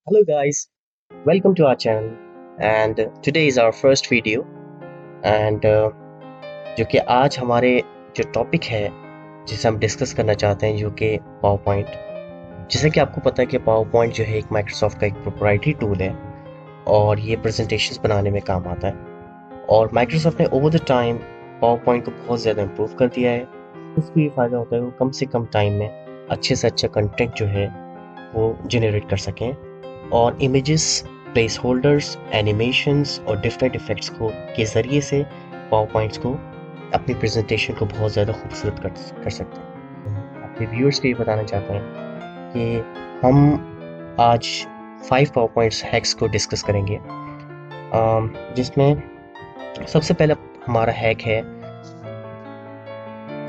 Hello guys, welcome to our channel and today is our first video and जो कि आज हमारे जो टॉपिक है जिसे हम डिस्कस करना चाहते हैं जो कि पावर पॉइंट। जैसे कि आपको पता है कि पावर पॉइंट जो है एक माइक्रोसॉफ्ट का एक प्रोप्राइटरी टूल है और ये प्रेजेंटेशंस बनाने में काम आता है और माइक्रोसॉफ्ट ने over the time power point को बहुत ज़्यादा इम्प्रूव कर दिया है। उसको ये फ़ायदा होता है वो कम से कम टाइम में अच्छे से अच्छा कंटेंट जो है वो जनरेट कर सकें और इमेजेस, प्लेस होल्डर्स, एनिमेशंस और डिफरेंट इफेक्ट्स को के ज़रिए से पावर पॉइंट्स को अपनी प्रेजेंटेशन को बहुत ज़्यादा खूबसूरत कर सकते हैं। अपने व्यूअर्स को ये बताना चाहते हैं कि हम आज 5 पावर पॉइंट्स हैक्स को डिस्कस करेंगे, जिसमें सबसे पहला हमारा हैक है,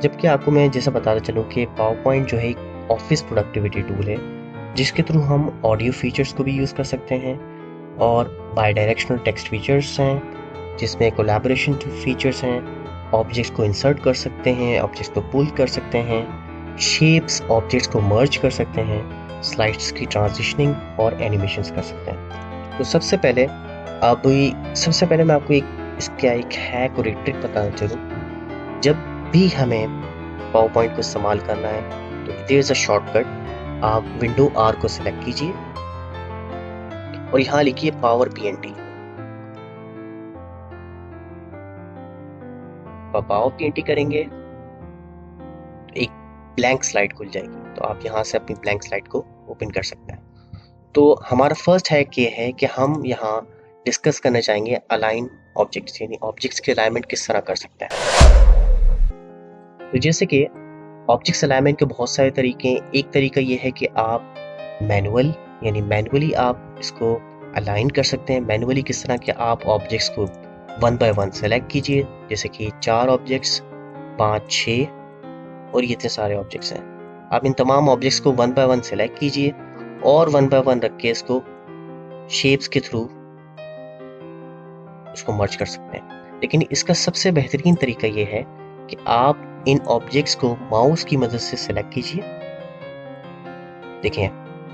जबकि आपको मैं जैसा बताता चलूँ कि पावर पॉइंट जो है एक ऑफिस प्रोडक्टिविटी टूल है जिसके थ्रू हम ऑडियो फीचर्स को भी यूज़ कर सकते हैं और बाई डायरेक्शनल टेक्स्ट फीचर्स हैं जिसमें कोलैबोरेशन फीचर्स हैं, ऑब्जेक्ट्स को इंसर्ट कर सकते हैं, ऑब्जेक्ट्स को पुल कर सकते हैं, शेप्स ऑब्जेक्ट्स को मर्ज कर सकते हैं, स्लाइड्स की ट्रांजिशनिंग और एनिमेशंस कर सकते हैं। तो सबसे पहले मैं आपको इसका एक हैक और एक ट्रिक बताना चलूँ। जब भी हमें पावर पॉइंट को इस्तेमाल करना है तो देयर इज़ अ शॉर्टकट। आप विंडो आर को सिलेक्ट कीजिए और यहाँ लिखिए पावर पीएनटी। पावर पीएनटी करेंगे तो एक ब्लैंक स्लाइड खुल जाएगी, तो आप यहाँ से अपनी ब्लैंक स्लाइड को ओपन कर सकते हैं। तो हमारा फर्स्ट हैक ये है कि हम यहाँ डिस्कस करना चाहेंगे अलाइन ऑब्जेक्ट्स, यानी ऑब्जेक्ट्स के अलाइनमेंट किस तरह कर सकते हैं। तो जैसे कि ऑब्जेक्ट्स अलाइनमेंट के बहुत सारे तरीके हैं। एक तरीका ये है कि आप मैनुअली आप इसको अलाइन कर सकते हैं। मैनुअली किस तरह कि आप ऑब्जेक्ट्स को 1 बाय 1 सेलेक्ट कीजिए, जैसे कि 4 ऑब्जेक्ट्स, 5, 6 और ये इतने सारे ऑब्जेक्ट्स हैं। आप इन तमाम ऑब्जेक्ट्स को 1 बाय 1 सेलेक्ट कीजिए और 1 बाय 1 रख के इसको शेप्स के थ्रू इसको मर्ज कर सकते हैं। लेकिन इसका सबसे बेहतरीन तरीका ये है कि आप इन ऑब्जेक्ट्स को माउस की मदद से सेलेक्ट कीजिए। देखें,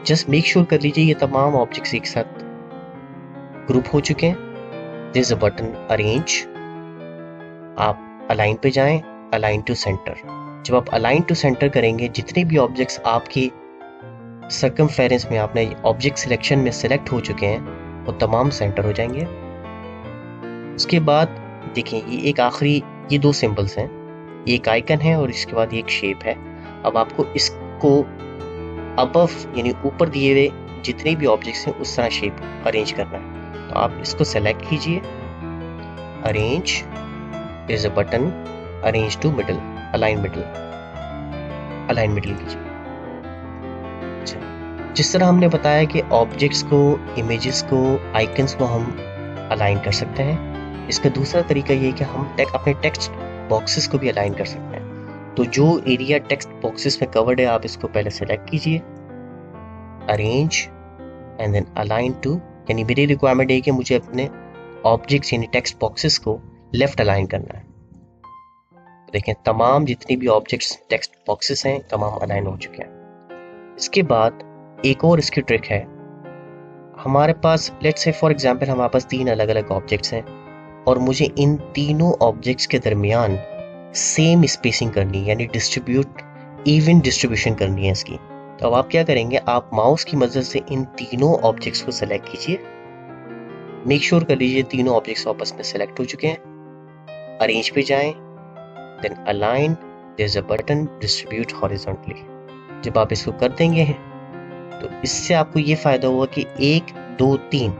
जस्ट मेक श्योर कर लीजिए ये तमाम ऑब्जेक्ट्स एक साथ ग्रुप हो चुके हैं। There is a button arrange, आप अलाइन पे जाएं, अलाइन टू सेंटर। जब आप अलाइन टू सेंटर करेंगे, जितने भी ऑब्जेक्ट्स आपके सर्कमफेरेंस में आपने ऑब्जेक्ट सिलेक्शन में सेलेक्ट हो चुके हैं वो तमाम सेंटर हो जाएंगे। उसके बाद देखें, ये 2 सिंबल्स हैं, एक आइकन है और इसके बाद एक शेप है। अब आपको इसको अबव यानी ऊपर दिए हुए जितने भी ऑब्जेक्ट्स हैं उस तरह शेप अरेंज करना है। तो आप इसको सेलेक्ट कीजिए, arrange, is a button, arrange to middle, align middle कीजिए। अच्छा, जिस तरह हमने बताया कि ऑब्जेक्ट्स को, इमेजेस को, आइकन्स को हम अलाइन कर सकते हैं, इसका दूसरा तरीका ये है कि हम अपने टेक्स्ट बॉक्सेस को भी अलाइन कर सकते हैं। तो जो एरिया टेक्स्ट बॉक्सेस में कवर्ड है आप इसको पहले सेलेक्ट कीजिए, arrange and then align to, यानी मेरी रिक्वायरमेंट है कि मुझे अपने ऑब्जेक्ट्स यानी टेक्स्ट बॉक्सेस को लेफ्ट अलाइन करना है। तो देखें, तमाम जितनी भी ऑब्जेक्ट्स टेक्स्ट बॉक्सेस हैं तमाम अलाइन हो चुके हैं। इसके बाद एक और इसकी ट्रिक है। हमारे पास लेट्स से फॉर एग्जांपल हमारे पास 3 अलग अलग ऑब्जेक्ट्स हैं और मुझे इन तीनों ऑब्जेक्ट्स के दरमियान सेम स्पेसिंग करनी है, यानी इवन डिस्ट्रीब्यूशन करनी है इसकी। तो अब आप क्या करेंगे, आप माउस की मदद से इन तीनों ऑब्जेक्ट्स को सेलेक्ट कीजिए, मेक श्योर कर लीजिए तीनों ऑब्जेक्ट्स आपस में सेलेक्ट हो चुके हैं। अरेंज पे जाएं, then align, there is a button distribute horizontally. जब आप इसको कर देंगे तो इससे आपको ये फायदा होगा कि 1, 2, 3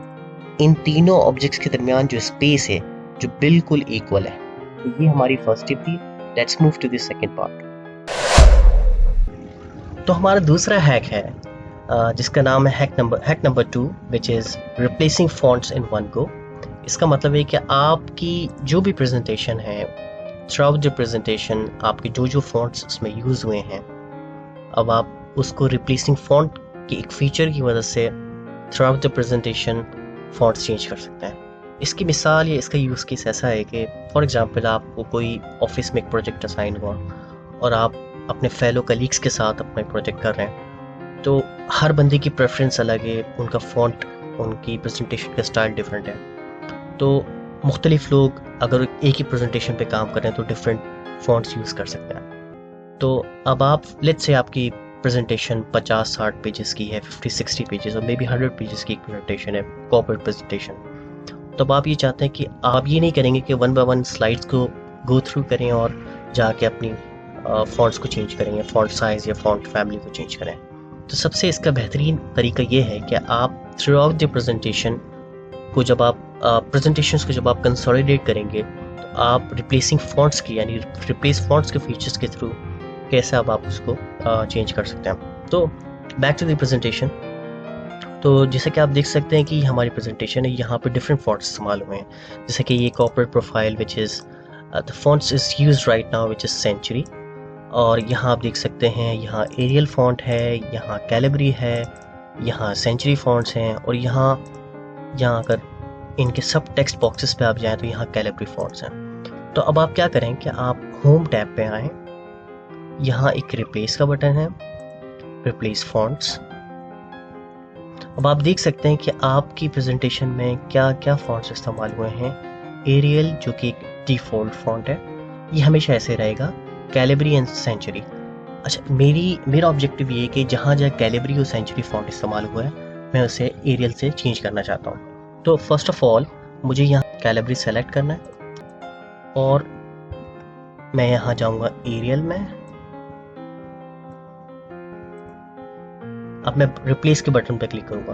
इन तीनों ऑब्जेक्ट्स के दरमियान जो स्पेस है जो बिल्कुल इक्वल है। तो ये हमारी फर्स्ट टिप थी। Let's move to the second part. तो हमारा दूसरा हैक है जिसका नाम है hack number 2, which is replacing fonts in one go. इसका मतलब है कि आपकी जो भी प्रेजेंटेशन है, थ्रू द प्रेजेंटेशन आपके जो फॉन्ट्स उसमें यूज़ हुए हैं, अब आप उसको रिप्लेसिंग फॉन्ट की एक फीचर की वजह से through out the presentation fonts change कर सकते हैं। इसकी मिसाल या इसका यूज़ केस ऐसा है कि फॉर एग्जांपल आपको कोई ऑफिस में एक प्रोजेक्ट असाइन हुआ और आप अपने फेलो कलीग्स के साथ अपना प्रोजेक्ट कर रहे हैं, तो हर बंदे की प्रेफरेंस अलग है, उनका फ़ॉन्ट, उनकी प्रेजेंटेशन का स्टाइल डिफरेंट है। तो मुख्तलिफ लोग अगर एक ही प्रेजेंटेशन पे काम कर रहे हैं तो डिफरेंट फ़ॉन्ट्स यूज़ कर सकते हैं। तो अब आप लेट्स से आपकी प्रेजेंटेशन 50-60 पेजेस की है, 50-60 पेजेस और मे बी 100 पेजेस की एक प्रेजेंटेशन है, कॉर्पोरेट प्रेजेंटेशन। तो अब आप ये चाहते हैं कि आप ये नहीं करेंगे कि वन बाय वन स्लाइड्स को गो थ्रू करें और जाके अपनी फ़ॉन्ट्स को चेंज करें या फ़ॉन्ट साइज़ या फ़ॉन्ट फैमिली को चेंज करें। तो सबसे इसका बेहतरीन तरीका ये है कि आप थ्रू आउट द प्रेजेंटेशन को जब आप प्रेजेंटेशंस को जब आप कंसोलिडेट करेंगे तो आप रिप्लेसिंग फ़ॉन्ट्स की यानी रिप्लेस फ़ॉन्ट्स के फीचर्स के थ्रू कैसे अब आप उसको चेंज कर सकते हैं। तो बैक टू द प्रेजेंटेशन। तो जैसे कि आप देख सकते हैं कि हमारी प्रेजेंटेशन है, यहाँ पे डिफरेंट फ़ॉन्ट्स इस्तेमाल हुए हैं, जैसे कि ये corporate profile which is the fonts is used right now which is Century. और यहाँ आप देख सकते हैं यहाँ एरियल फ़ॉन्ट है, यहाँ कैलिबरी है, यहाँ सेंचुरी फ़ॉन्ट्स हैं और यहाँ अगर इनके सब टेक्स्ट बॉक्सेस पे आप जाएं तो यहाँ कैलिबरी फ़ॉन्ट्स हैं। तो अब आप क्या करें कि आप होम टैब पे आएँ, यहाँ एक रिप्लेस का बटन है, रिप्लेस फ़ॉन्ट्स। अब आप देख सकते हैं कि आपकी प्रेजेंटेशन में क्या क्या फ़ॉन्ट्स इस्तेमाल हुए हैं। एरियल जो कि एक डिफ़ॉल्ट फ़ॉन्ट है, ये हमेशा ऐसे रहेगा, कैलिबरी एंड सेंचुरी। अच्छा, मेरा ऑब्जेक्टिव ये है कि जहाँ कैलिबरी और सेंचुरी फ़ॉन्ट इस्तेमाल हुआ है मैं उसे एरियल से चेंज करना चाहता हूँ। तो फर्स्ट ऑफ ऑल मुझे यहाँ कैलिबरी सेलेक्ट करना है और मैं यहाँ जाऊँगा एरियल में। अब मैं रिप्लेस के बटन पर क्लिक करूँगा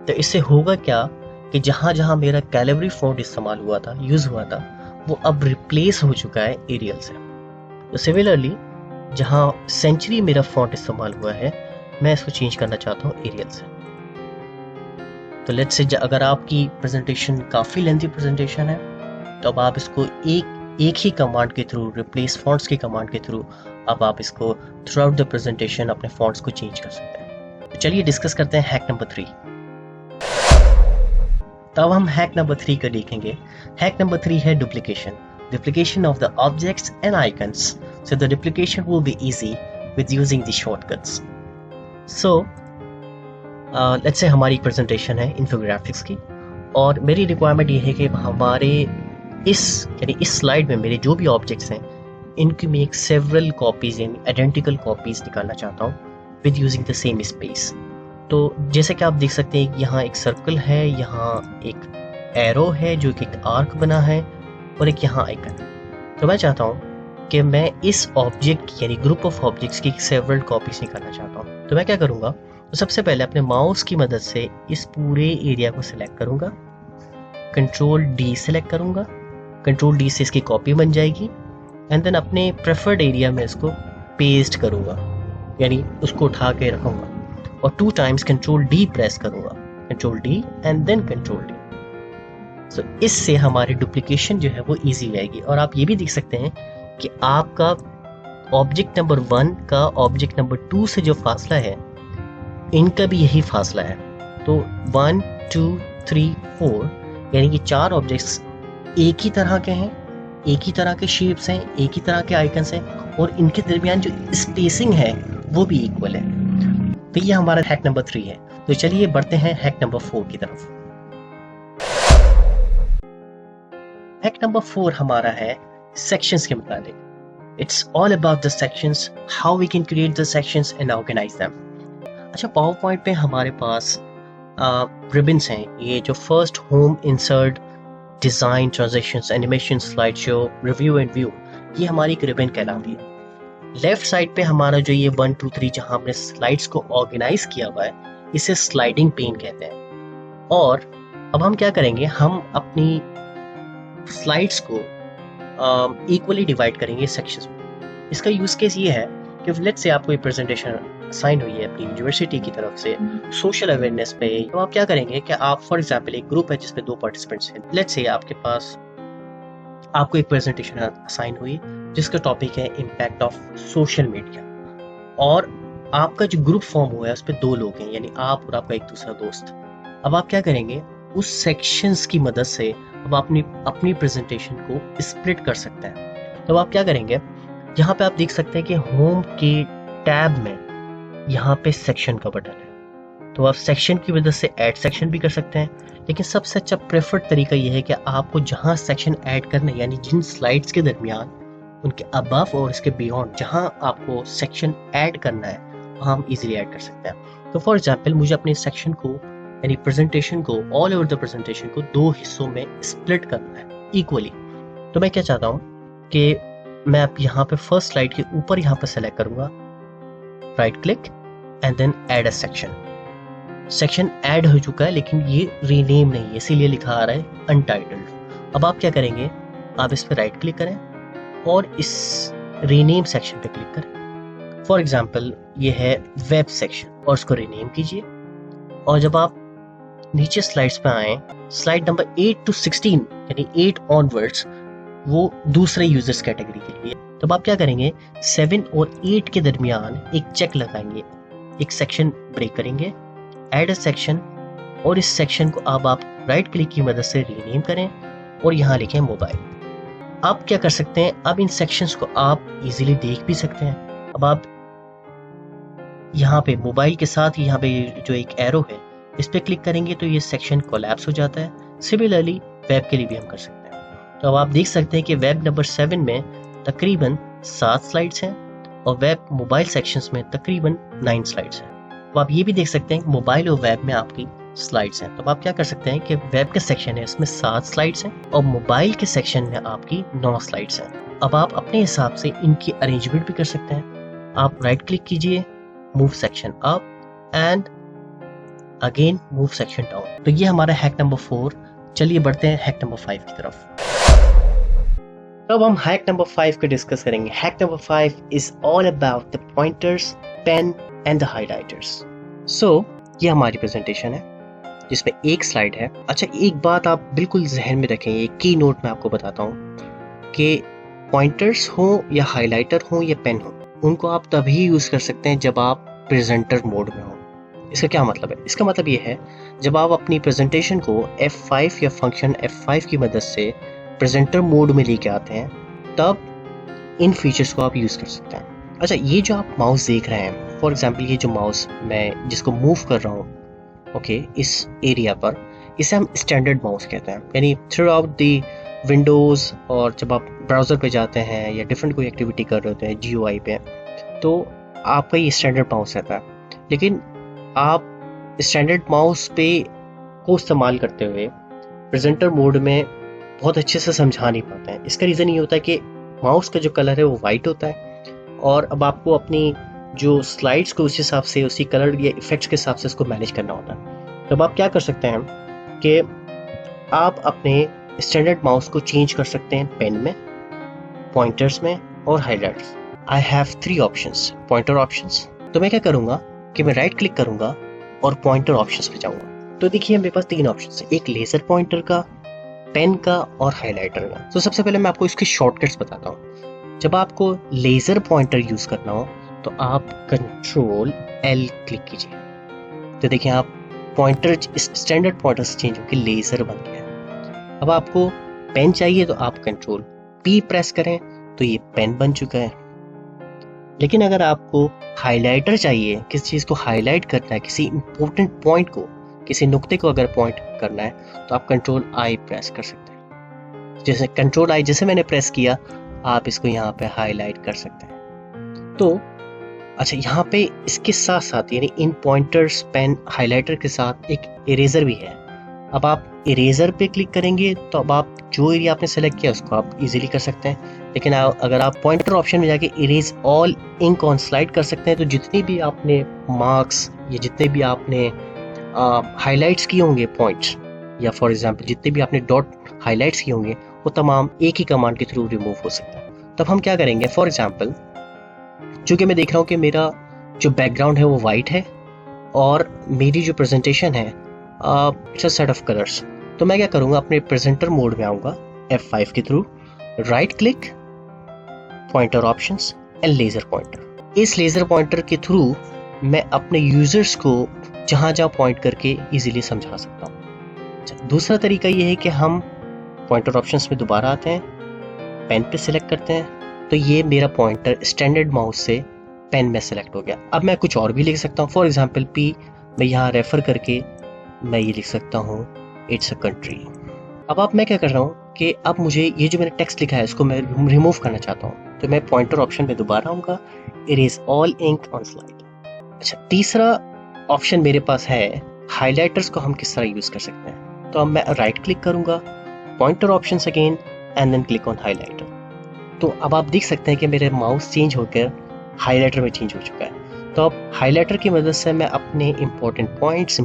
तो इससे होगा क्या कि जहाँ जहाँ मेरा कैलिबरी फ़ॉन्ट इस्तेमाल हुआ था, यूज़ हुआ था, वो अब रिप्लेस हो चुका है एरियल से। तो सिमिलरली जहाँ सेंचुरी मेरा फ़ॉन्ट इस्तेमाल हुआ है मैं इसको चेंज करना चाहता हूँ एरियल से। तो लेट्स से अगर आपकी प्रेजेंटेशन काफ़ी लेंथी प्रेजेंटेशन है तो अब आप इसको एक ही कमांड के थ्रू, रिप्लेस फ़ॉन्ट्स की कमांड के थ्रू अब आप इसको थ्रू आउट द प्रेजेंटेशन अपने फ़ॉन्ट्स को चेंज कर सकते हैं। तो चलिए डिस्कस करते हैं हैक नंबर 3। तब हम हैक नंबर 3 को देखेंगे। हैक नंबर 3 है duplication of the objects and icons, so the duplication will be easy with using the shortcuts. So let's say हमारी प्रेजेंटेशन है इन्फोग्राफिक्स की और मेरी रिक्वायरमेंट ये है कि हमारे इस स्लाइड में मेरे जो भी ऑब्जेक्ट्स हैं इनकी मैं एक सेवरल कॉपीज यानी आइडेंटिकल कॉपीज निकालना चाहता हूँ with using the same space. तो जैसे कि आप देख सकते हैं यहाँ एक सर्कल है, यहाँ एक एरो है जो कि एक आर्क बना है और एक यहाँ आइकन है। तो मैं चाहता हूँ कि मैं इस ऑब्जेक्ट यानी ग्रुप ऑफ ऑब्जेक्ट्स की सेवरल कॉपीज निकालना चाहता हूँ। तो मैं क्या करूँगा, तो सबसे पहले अपने माउस की मदद से इस पूरे एरिया को सिलेक्ट करूँगा, कंट्रोल डी सिलेक्ट करूँगा, कंट्रोल डी से इसकी कॉपी बन जाएगी एंड देन अपने प्रेफर्ड एरिया में इसको पेस्ट करूँगा यानी उसको उठा के रखूँगा और 2 टाइम्स कंट्रोल डी प्रेस करूँगा, control D and then control D. So इससे हमारी डुप्लीकेशन जो है वो इजी हो जाएगी। और आप ये भी देख सकते हैं कि आपका ऑब्जेक्ट नंबर 1 का ऑब्जेक्ट नंबर 2 से जो फासला है इनका भी यही फासला है। तो 1 2 3 4 यानी कि 4 ऑब्जेक्ट्स एक ही तरह के हैं, एक ही तरह के शेप्स हैं, एक ही तरह के आइकन्स हैं और इनके दरमियान जो स्पेसिंग है वो भी इक्वल है। तो ये हमारा हैक नंबर 3 है। तो चलिए बढ़ते हैं हैक नंबर 4 की तरफ। हैक नंबर 4 हमारा है सेक्शंस के मुताबिक। It's all about the sections, how we can create the sections and organise them. अच्छा, पावर पॉइंट पे हमारे पास रिबन्स हैं, ये जो first, home, insert, design, transitions, animation, slide show, review and view, ये हमारी एक रिबन कहलाती है। लेफ्ट साइड पे हमारा जो ये 1 2 3 जहाँ हमने स्लाइड्स को ऑर्गेनाइज किया हुआ है इसे स्लाइडिंग पेन कहते हैं। और अब हम क्या करेंगे, हम अपनी स्लाइड्स को इक्वली डिवाइड करेंगे सेक्शंस में। इसका यूज केस ये है कि लेट्स से आपको एक प्रेजेंटेशन असाइन हुई है अपनी यूनिवर्सिटी की तरफ से सोशल अवेयरनेस पे, तो आप क्या करेंगे कि आप फॉर एग्जांपल एक ग्रुप है जिसमें 2 पार्टिसिपेंट्स हैं। लेट्स से आपके पास आपको एक प्रेजेंटेशन असाइन हुई जिसका टॉपिक है इम्पैक्ट ऑफ सोशल मीडिया और आपका जो ग्रुप फॉर्म हुआ है उस पर 2 लोग हैं यानी आप और आपका एक दूसरा दोस्त। अब आप क्या करेंगे, उस सेक्शंस की मदद से अब अपनी प्रेजेंटेशन को स्प्लिट कर सकते हैं। तो आप क्या करेंगे, यहाँ पे आप देख सकते हैं कि होम के टैब में यहाँ पे सेक्शन का बटन है, तो आप सेक्शन की वजह से ऐड सेक्शन भी कर सकते हैं। लेकिन सबसे अच्छा प्रेफर्ड तरीका यह है कि आपको जहाँ सेक्शन ऐड करना है, यानी जिन स्लाइड्स के दरमियान, उनके अबव और इसके बियॉन्ड जहाँ आपको सेक्शन ऐड करना है, वहाँ हम इजीली ऐड कर सकते हैं। तो फॉर एग्जांपल मुझे अपने सेक्शन को यानी प्रेजेंटेशन को, ऑल ओवर द प्रेजेंटेशन को 2 हिस्सों में स्प्लिट करना है इक्वली। तो मैं क्या चाहता हूँ कि मैं अब यहाँ पे फर्स्ट स्लाइड के ऊपर यहाँ पे सेलेक्ट करूंगा, right click and then add a section. Section add हो चुका है लेकिन ये रीनेम नहीं है, इसीलिए लिखा आ रहा है अनटाइटल्ड। अब आप क्या करेंगे, आप इस पर राइट क्लिक करें और इस रीनेम सेक्शन पे क्लिक करें। फॉर एग्जांपल ये है वेब सेक्शन और उसको रीनेम कीजिए। और जब आप नीचे स्लाइड्स पे आए, स्लाइड नंबर 8 to 16 यानी 8 ऑनवर्ड्स, वो दूसरे यूजर्स कैटेगरी के लिए। तब आप क्या करेंगे, 7 और 8 के दरमियान एक चेक लगाएंगे, एक सेक्शन ब्रेक करेंगे, ऐड अ सेक्शन, और इस सेक्शन को अब आप राइट क्लिक की मदद से रीनेम करें और यहाँ लिखें मोबाइल। आप क्या कर सकते हैं, अब इन सेक्शंस को आप इजीली देख भी सकते हैं। अब आप यहाँ पे मोबाइल के साथ यहाँ पे जो एक एरो है, इस पे क्लिक करेंगे तो ये सेक्शन कोलैप्स हो जाता है। सिमिलरली वेब के लिए भी हम कर सकते हैं। तो अब आप देख सकते हैं कि वेब नंबर 7 में तकरीबन 7 स्लाइड्स हैं और वेब मोबाइल सेक्शंस में तकरीबन 9 स्लाइड्स हैं। तो आप ये भी देख सकते हैं मोबाइल और वेब में आपकी स्लाइड्स हैं। तो आप क्या कर सकते हैं कि वेब का सेक्शन है इसमें 7 स्लाइड्स हैं और मोबाइल के सेक्शन में आपकी 9 स्लाइड्स हैं। अब आप अपने हिसाब से इनकी अरेंजमेंट भी कर सकते हैं। आप राइट क्लिक कीजिए, move section up and again move section down. तो ये हमारा हैक नंबर 4। चलिए बढ़ते हैं हैक नंबर 5 की तरफ। अब हम हैक नंबर 5 को डिस्कस करेंगे। Hack number 5 is all about the pointers, pen and the highlighters. So ये हमारी प्रेजेंटेशन है जिसमें एक स्लाइड है। अच्छा, एक बात आप बिल्कुल जहन में रखें, ये की नोट मैं आपको बताता हूँ कि पॉइंटर्स हो या हाइलाइटर हो या पेन हो, उनको आप तभी यूज कर सकते हैं जब आप प्रेजेंटर मोड में हो। इसका क्या मतलब है? इसका मतलब ये है, जब आप अपनी प्रेजेंटेशन को F5 या फंक्शन F5 की मदद से प्रेजेंटर मोड में लेके आते हैं, तब इन फीचर्स को आप यूज कर सकते हैं। अच्छा, ये जो आप माउस देख रहे हैं, फॉर एग्जांपल ये जो माउस मैं जिसको मूव कर रहा हूँ, ओके, इस एरिया पर, इसे हम स्टैंडर्ड माउस कहते हैं। यानी थ्रू आउट दी विंडोज, और जब आप ब्राउजर पे जाते हैं या डिफरेंट कोई एक्टिविटी कर रहे होते हैं GUI पे, तो आपका ये स्टैंडर्ड माउस रहता है। लेकिन आप स्टैंडर्ड माउस पे को इस्तेमाल करते हुए प्रेजेंटर मोड में बहुत अच्छे से समझा नहीं पाते हैं। इसका रीज़न ये होता है कि माउस का जो कलर है वो वाइट होता है और अब आपको अपनी जो स्लाइड्स को उस हिसाब से, उसी कलर या इफेक्ट्स के हिसाब से इसको मैनेज करना होता है। तो अब आप क्या कर सकते हैं कि आप अपने स्टैंडर्ड माउस को चेंज कर सकते हैं पेन में, पॉइंटर्स में और highlighters. I have 3 options, pointer options. तो मैं क्या करूँगा कि मैं राइट क्लिक करूँगा और पॉइंटर ऑप्शंस पे जाऊँगा। तो देखिए मेरे पास 3 ऑप्शंस है, एक लेजर पॉइंटर का, पेन का और हाइलाइटर का। तो सबसे पहले मैं आपको इसके शॉर्टकट्स बताता हूँ। जब आपको लेजर पॉइंटर यूज करना हो तो आप कंट्रोल L क्लिक कीजिए। तो देखिए आप पॉइंटर स्टैंडर्ड पॉइंटर से चेंज होकर लेजर बन गया। अब आपको पेन चाहिए तो आप कंट्रोल P प्रेस करें तो ये पेन बन चुका है। लेकिन अगर आपको हाइलाइटर चाहिए, किसी चीज़ को हाईलाइट करना है, किसी इंपॉर्टेंट पॉइंट को, किसी नुक्ते को अगर पॉइंट करना है, तो आप कंट्रोल I प्रेस कर सकते हैं। जैसे कंट्रोल I जैसे मैंने प्रेस किया, आप इसको यहाँ पे हाईलाइट कर सकते हैं। तो अच्छा, यहाँ पे इसके साथ साथ यानी इन पॉइंटर्स, पेन, हाइलाइटर के साथ एक इरेजर भी है। अब आप इरेजर पे क्लिक करेंगे तो अब आप जो एरिया आपने सेलेक्ट किया उसको आप इजीली कर सकते हैं। लेकिन अगर आप पॉइंटर ऑप्शन में जाके erase all ink on slide कर सकते हैं, तो जितनी भी आपने मार्क्स या जितने भी आपने हाइलाइट्स किए होंगे पॉइंट्स, या फॉर एग्जांपल जितने भी आपने डॉट हाइलाइट्स किए होंगे, वो तमाम एक ही कमांड के थ्रू रिमूव हो सकता है। तब हम क्या करेंगे, फॉर एग्जांपल चूँकि मैं देख रहा हूँ कि मेरा जो बैकग्राउंड है वो वाइट है और मेरी जो प्रेजेंटेशन है it's a set of colours, तो मैं क्या करूँगा, अपने प्रेजेंटर मोड में आऊँगा F5 के through, right click, pointer options and laser pointer. इस लेजर पॉइंटर के थ्रू मैं अपने यूजर्स को जहाँ जहाँ पॉइंट करके इजीली समझा सकता हूँ। दूसरा तरीका ये है कि हम पॉइंटर ऑप्शंस में दोबारा आते हैं, पेन पे सिलेक्ट करते हैं, तो ये मेरा पॉइंटर स्टैंडर्ड माउस से पेन में सेलेक्ट हो गया। अब मैं कुछ और भी लिख सकता हूँ, फॉर एग्जाम्पल पी, मैं यहाँ रेफर करके मैं ये लिख सकता हूँ इट्स अ कंट्री। अब मैं क्या कर रहा हूँ कि अब मुझे ये जो मैंने टेक्स्ट लिखा है इसको मैं रिमूव करना चाहता हूँ, तो मैं पॉइंटर ऑप्शन में दोबारा आऊँगा, erase all ink on slide. अच्छा, तीसरा ऑप्शन मेरे पास है हाइलाइटर्स को हम किस तरह यूज कर सकते हैं। तो अब मैं राइट क्लिक करूंगा, pointer options again and then click on highlighter. तो अब आप देख सकते हैं कि मेरे माउस चेंज होकर हाइलाइटर में चेंज हो चुका है। तो अब हाइलाइटर की मदद से मैं अपने इंपॉर्टेंट पॉइंट्स,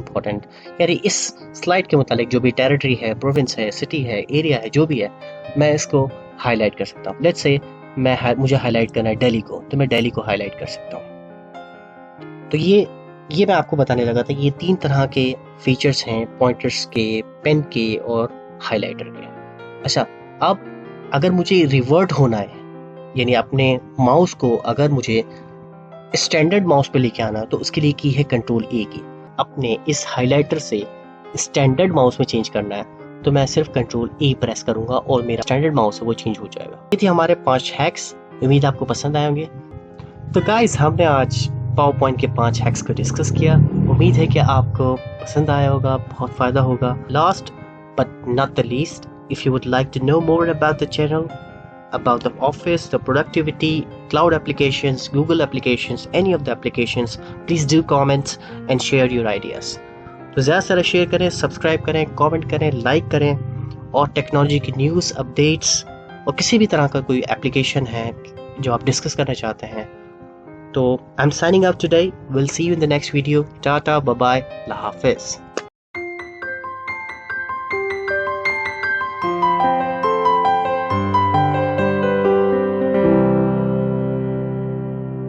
यानी इस स्लाइड के मुतालिक जो भी टेरिटरी है, प्रोविंस है, सिटी है, एरिया है, जो भी है, मैं इसको हाईलाइट कर सकता हूँ। लेट्स से मुझे हाईलाइट करना है दिल्ली को, तो मैं दिल्ली को हाईलाइट कर सकता हूँ। तो ये मैं आपको बताने लगा था, ये 3 तरह के फीचर्स हैं पॉइंटर्स के, पेन के और हाइलाइटर के। अच्छा, अब अगर मुझे रिवर्ट होना है, यानी अपने माउस को अगर मुझे स्टैंडर्ड माउस पे लेके आना, तो उसके लिए की है कंट्रोल ए की। अपने इस हाइलाइटर से स्टैंडर्ड माउस में चेंज करना है, तो मैं सिर्फ कंट्रोल ए प्रेस करूंगा और मेरा स्टैंडर्ड माउस है वो चेंज हो जाएगा। ये थी हमारे 5 हैक्स, उम्मीद आपको पसंद आए होंगे। तो गाइस, हमने आज पावर पॉइंट के 5 हैक्स को डिस्कस किया। उम्मीद है कि आपको पसंद आया होगा, बहुत फायदा होगा। Last but not the least, if you would like to know more about the channel, about the office, the productivity, cloud applications, Google applications, any of the applications, please do comment and share your ideas. तो ज़्यादा से ज़्यादा share करें, subscribe करें, comment करें, like करें, और technology की न्यूज़, अपडेट्स और किसी भी तरह का कोई एप्लीकेशन है जो आप डिस्कस करना चाहते हैं, तो I am signing out today. Will see you in the next video. Tata, bye bye, अल्लाह हाफिज़।